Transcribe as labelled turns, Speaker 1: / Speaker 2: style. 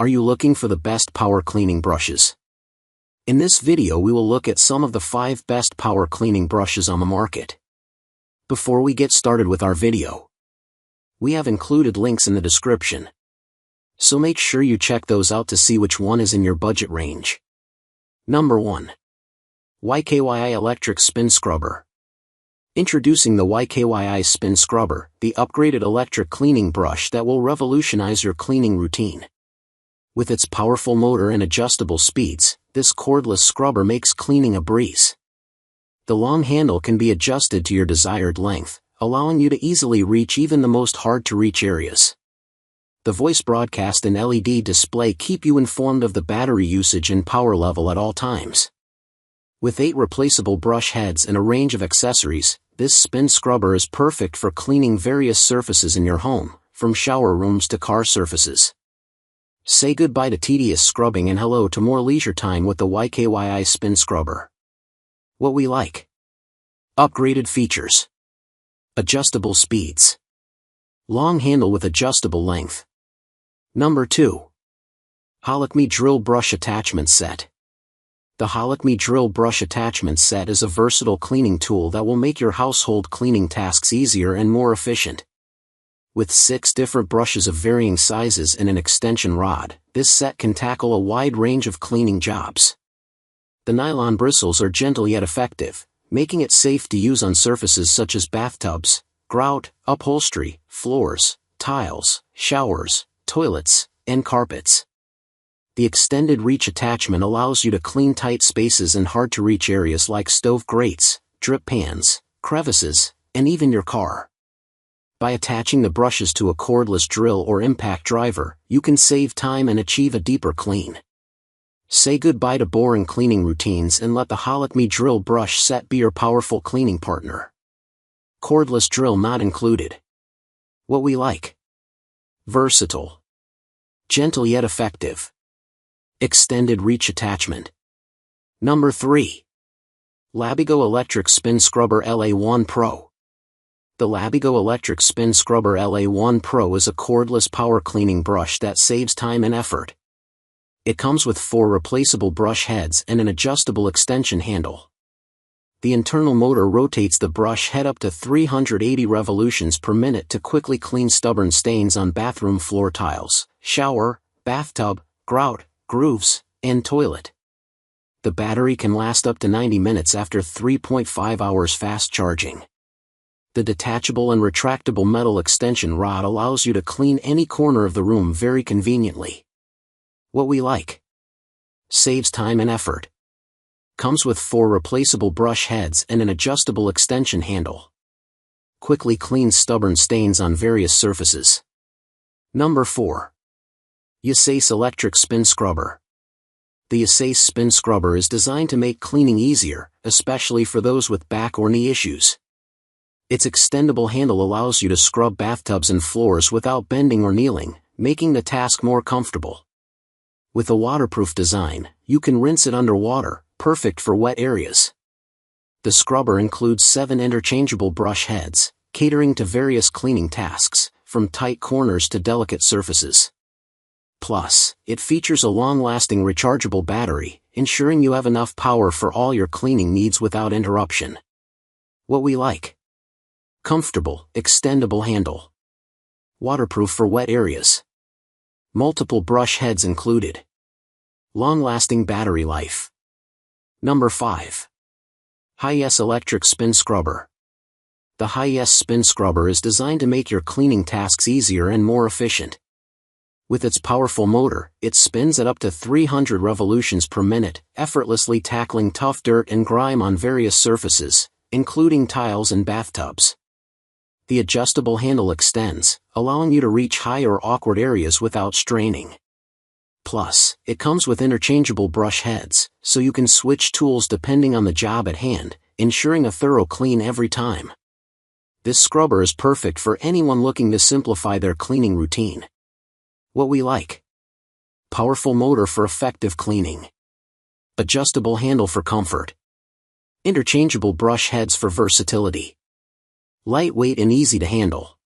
Speaker 1: Are you looking for the best power cleaning brushes? In this video we will look at some of the 5 best power cleaning brushes on the market. Before we get started with our video, we have included links in the description, so make sure you check those out to see which one is in your budget range. Number 1. YKYI Electric Spin Scrubber. Introducing the YKYI Spin Scrubber, the upgraded electric cleaning brush that will revolutionize your cleaning routine. With its powerful motor and adjustable speeds, this cordless scrubber makes cleaning a breeze. The long handle can be adjusted to your desired length, allowing you to easily reach even the most hard-to-reach areas. The voice broadcast and LED display keep you informed of the battery usage and power level at all times. With 8 replaceable brush heads and a range of accessories, this spin scrubber is perfect for cleaning various surfaces in your home, from shower rooms to car surfaces. Say goodbye to tedious scrubbing and hello to more leisure time with the YKYI Spin Scrubber. What we like: upgraded features, adjustable speeds, long handle with adjustable length. Number 2. Holikme Drill Brush Attachment Set. The Holikme Drill Brush Attachment Set is a versatile cleaning tool that will make your household cleaning tasks easier and more efficient. With 6 different brushes of varying sizes and an extension rod, this set can tackle a wide range of cleaning jobs. The nylon bristles are gentle yet effective, making it safe to use on surfaces such as bathtubs, grout, upholstery, floors, tiles, showers, toilets, and carpets. The extended reach attachment allows you to clean tight spaces and hard-to-reach areas like stove grates, drip pans, crevices, and even your car. By attaching the brushes to a cordless drill or impact driver, you can save time and achieve a deeper clean. Say goodbye to boring cleaning routines and let the Holikme Drill Brush Set be your powerful cleaning partner. Cordless drill not included. What we like: versatile, gentle yet effective, extended reach attachment. Number 3. LABIGO Electric Spin Scrubber LA1 Pro. The LABIGO Electric Spin Scrubber LA1 Pro is a cordless power cleaning brush that saves time and effort. It comes with 4 replaceable brush heads and an adjustable extension handle. The internal motor rotates the brush head up to 380 revolutions per minute to quickly clean stubborn stains on bathroom floor tiles, shower, bathtub, grout, grooves, and toilet. The battery can last up to 90 minutes after 3.5 hours fast charging. The detachable and retractable metal extension rod allows you to clean any corner of the room very conveniently. What we like: saves time and effort. Comes with 4 replaceable brush heads and an adjustable extension handle. Quickly cleans stubborn stains on various surfaces. Number 4. Yesayce Electric Spin Scrubber. The Yesayce Spin Scrubber is designed to make cleaning easier, especially for those with back or knee issues. Its extendable handle allows you to scrub bathtubs and floors without bending or kneeling, making the task more comfortable. With a waterproof design, you can rinse it underwater, perfect for wet areas. The scrubber includes 7 interchangeable brush heads, catering to various cleaning tasks, from tight corners to delicate surfaces. Plus, it features a long-lasting rechargeable battery, ensuring you have enough power for all your cleaning needs without interruption. What we like: comfortable, extendable handle. Waterproof for wet areas. Multiple brush heads included. Long-lasting battery life. Number 5. Highyes Electric Spin Scrubber. The Highyes Spin Scrubber is designed to make your cleaning tasks easier and more efficient. With its powerful motor, it spins at up to 300 revolutions per minute, effortlessly tackling tough dirt and grime on various surfaces, including tiles and bathtubs. The adjustable handle extends, allowing you to reach high or awkward areas without straining. Plus, it comes with interchangeable brush heads, so you can switch tools depending on the job at hand, ensuring a thorough clean every time. This scrubber is perfect for anyone looking to simplify their cleaning routine. What we like: powerful motor for effective cleaning. Adjustable handle for comfort. Interchangeable brush heads for versatility. Lightweight and easy to handle.